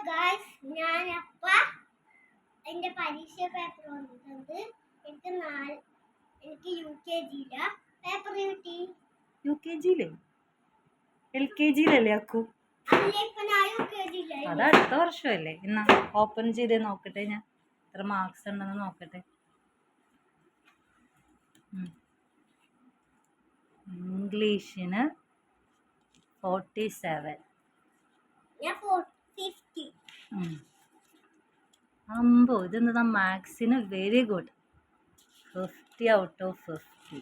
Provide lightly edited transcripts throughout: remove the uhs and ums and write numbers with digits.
Guys, ഞാൻ എന്റെ പരീക്ഷ പേപ്പർ വന്നിട്ടുണ്ട്. എനിക്ക് UKG പേപ്പർ കിട്ടി. UKG LKG അക്കു? അത് അടുത്ത വർഷമല്ലേ. എന്നാ ഓപ്പൺ ചെയ്തേ നോക്കട്ടെ, ഞാൻ എത്ര മാർക്സ് ഉണ്ടെന്ന് നോക്കട്ടെ. ഇംഗ്ലീഷിന് 47. അമ്പോ, ഇതെന്താ മാത്സിന് വെരി ഗുഡ്, 50 ഔട്ട് ഓഫ് 50.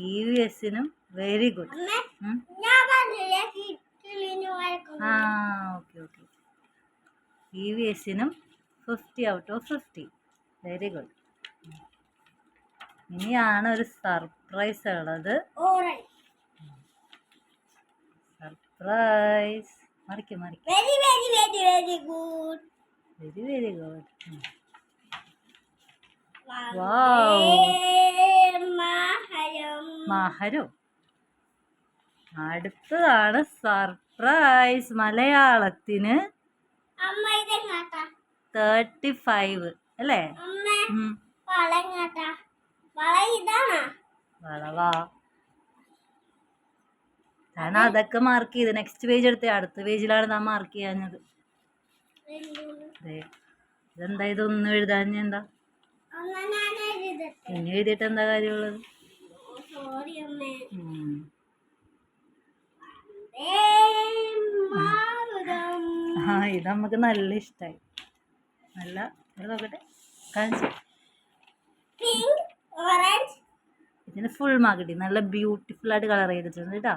EVSനും വെരി ഗുഡ്. ഓക്കെ. EVSനും 50 ഔട്ട് ഓഫ് 50, വെരി ഗുഡ്. ഇനിയാണ് ഒരു സർപ്രൈസ് ഉള്ളത്. സർപ്രൈസ്. മറിക്കും. Very good. മഹരോ. അടുത്തതാണ് സർപ്രൈസ്. മലയാളത്തിന് 35 അല്ലേ? വളവാ. ഞാൻ അതൊക്കെ മാർക്ക് ചെയ്ത് നെക്സ്റ്റ് പേജ് എടുത്തേ. അടുത്ത പേജിലാണ് നാം മാർക്ക് ചെയ്യാഞ്ഞത്. ഇതെന്താ ഇതൊന്നും എഴുതാഞ്ഞ? എന്താ ഇനി എഴുതിയിട്ട് എന്താ കാര്യമുള്ളത്? ഇത് നമുക്ക് നല്ല ഇഷ്ടമായി. നല്ല നോക്കട്ടെ, കാണിച്ചു. ഇതിന് ഫുൾ മാർക്ക് കിട്ടി. നല്ല ബ്യൂട്ടിഫുൾ ആയിട്ട് കളർ ചെയ്തിട്ടുണ്ട് കേട്ടോ.